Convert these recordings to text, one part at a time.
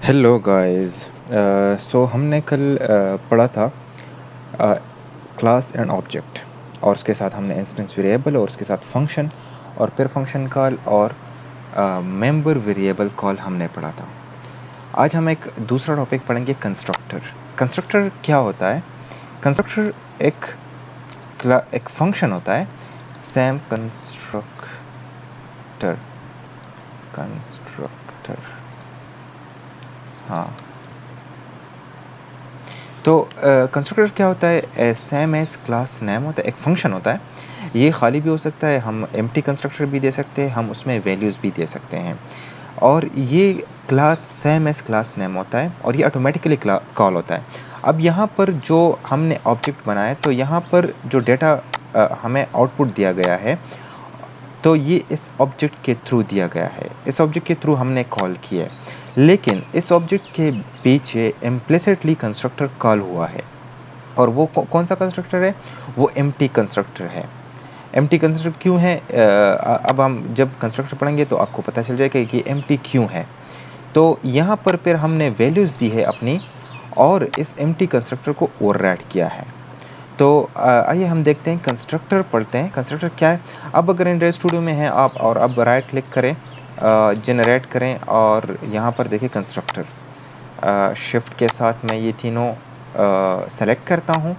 Hello guys. सो हमने कल पढ़ा था क्लास एंड ऑब्जेक्ट, और उसके साथ हमने इंस्टेंस वेरिएबल और उसके साथ फंक्शन और फिर फंक्शन कॉल और मेंबर वेरिएबल कॉल हमने पढ़ा था। आज हम एक दूसरा टॉपिक पढ़ेंगे, कंस्ट्रक्टर। कंस्ट्रक्टर क्या होता है? कंस्ट्रक्टर एक फंक्शन होता है, सैम कंस्ट्रक्टर। कंस्ट्रक्टर, हाँ। तो कंस्ट्रक्टर क्या होता है? सेम एज क्लास नेम होता है, एक फंक्शन होता है। ये खाली भी हो सकता है, हम एम्प्टी कंस्ट्रक्टर भी दे सकते हैं, हम उसमें वैल्यूज़ भी दे सकते हैं। और ये class same as class name होता है और ये ऑटोमेटिकली कॉल होता है। अब यहाँ पर जो हमने ऑब्जेक्ट बनाया, तो यहाँ पर जो डेटा हमें आउटपुट दिया गया है, तो ये इस ऑब्जेक्ट के थ्रू दिया गया है, इस ऑब्जेक्ट के थ्रू हमने कॉल किया है। लेकिन इस ऑब्जेक्ट के पीछे इम्प्लिसिटली कंस्ट्रक्टर कॉल हुआ है, और वो कौन सा कंस्ट्रक्टर है? वो एम्प्टी कंस्ट्रक्टर है। एम्प्टी कंस्ट्रक्टर क्यों है? अब हम जब कंस्ट्रक्टर पढ़ेंगे तो आपको पता चल जाएगा कि एम्प्टी क्यों है। तो यहाँ पर फिर हमने वैल्यूज़ दी है अपनी, और इस एम्प्टी कंस्ट्रक्टर को ओवरराइड किया है। तो आइए हम देखते हैं, कंस्ट्रक्टर पढ़ते हैं। कंस्ट्रक्टर क्या है? अब अगर एंड्रॉइड स्टूडियो में हैं आप और अब राइट क्लिक करें, जनरेट करें, और यहाँ पर देखिए कंस्ट्रक्टर। शिफ्ट के साथ मैं ये तीनों सेलेक्ट करता हूँ।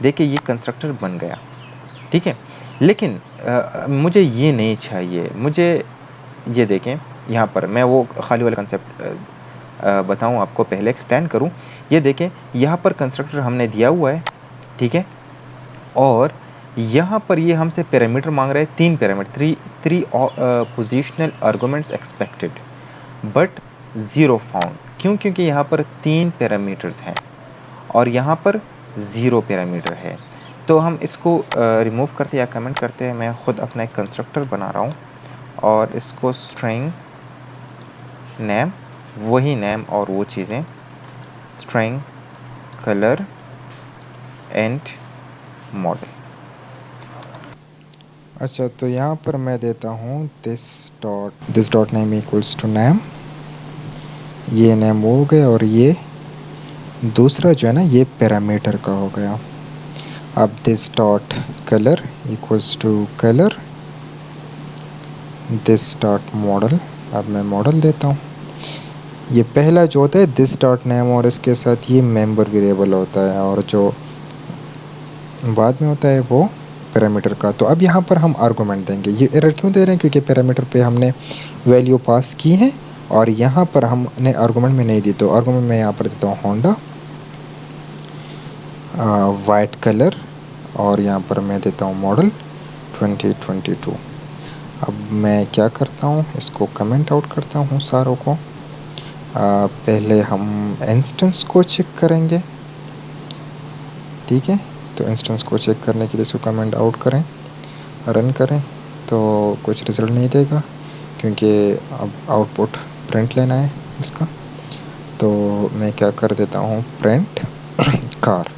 देखिए ये कंस्ट्रक्टर बन गया, ठीक है। लेकिन मुझे ये नहीं चाहिए, मुझे ये देखें, यहाँ पर मैं वो खाली वाला कंसेप्ट बताऊँ आपको, पहले एक्सप्लेन करूँ। ये देखें, यहाँ पर कंस्ट्रक्टर हमने दिया हुआ है, ठीक है। और यहाँ पर ये हमसे पैरामीटर मांग रहे हैं, 3 parameter, three positional arguments expected but 0 found. क्यों? क्योंकि यहाँ पर 3 पैरामीटर्स हैं और यहाँ पर 0 पैरामीटर है। तो हम इसको रिमूव करते या कमेंट करते हैं। मैं खुद अपना एक कंस्ट्रक्टर बना रहा हूँ और इसको स्ट्रिंग नेम, वही नेम और वो चीज़ें, स्ट्रिंग कलर एंड मॉडल। अच्छा, तो यहाँ पर मैं देता हूँ this dot name equals to name. ये नेम हो गया और ये दूसरा जो है ना, ये पैरामीटर का हो गया। अब this dot colour equals to colour, this dot model, अब मैं मॉडल देता हूँ। ये पहला जो होता है दिस डॉट नेम, और इसके साथ ये मेंबर वेरिएबल होता है, और जो बाद में होता है वो पैरामीटर का। तो अब यहाँ पर हम आर्गूमेंट देंगे। ये एरर क्यों दे रहे हैं? क्योंकि पैरामीटर पे हमने वैल्यू पास की है और यहाँ पर हमने आर्गूमेंट में नहीं दी। तो आर्गूमेंट में यहाँ पर देता हूँ होंडा वाइट कलर, और यहाँ पर मैं देता हूँ मॉडल 2022। अब मैं क्या करता हूँ, इसको कमेंट आउट करता हूँ सारों को। पहले हम इंस्टेंस को चेक करेंगे, ठीक है। तो इंस्टेंस को चेक करने के लिए इसको कमेंट आउट करें, रन करें, तो कुछ रिज़ल्ट नहीं देगा क्योंकि अब आउटपुट प्रिंट लेना है इसका। तो मैं क्या कर देता हूँ, प्रिंट कार।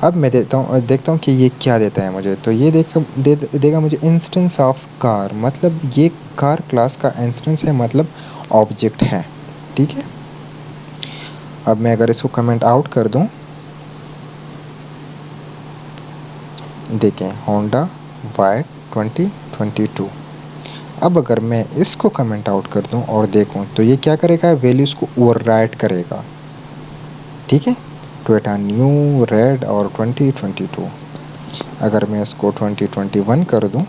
अब मैं देखता हूँ कि ये क्या देता है मुझे। तो ये देगा मुझे इंस्टेंस ऑफ कार, मतलब ये कार क्लास का इंस्टेंस है, मतलब ऑब्जेक्ट है, ठीक है। अब मैं अगर इसको कमेंट आउट कर दूँ, देखें होंडा वाइट 2022। अब अगर मैं इसको कमेंट आउट कर दूं और देखूं, तो ये क्या करेगा, वैल्यूज़ को ओवरराइट करेगा, ठीक है। टू एट न्यू रेड और 2022। अगर मैं इसको 2021 कर दूं,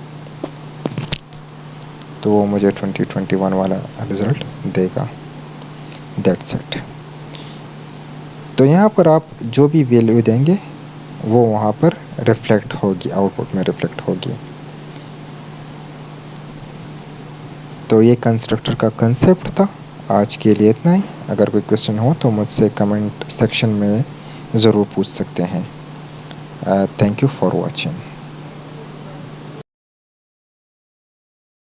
तो वो मुझे 2021 वाला रिज़ल्ट देगा। That's it. तो यहाँ पर आप जो भी वैल्यू देंगे वो वहाँ पर रिफ्लेक्ट होगी, आउटपुट में रिफ्लेक्ट होगी। तो ये कंस्ट्रक्टर का कंसेप्ट था। आज के लिए इतना ही। अगर कोई क्वेश्चन हो तो मुझसे कमेंट सेक्शन में ज़रूर पूछ सकते हैं। Thank you for watching.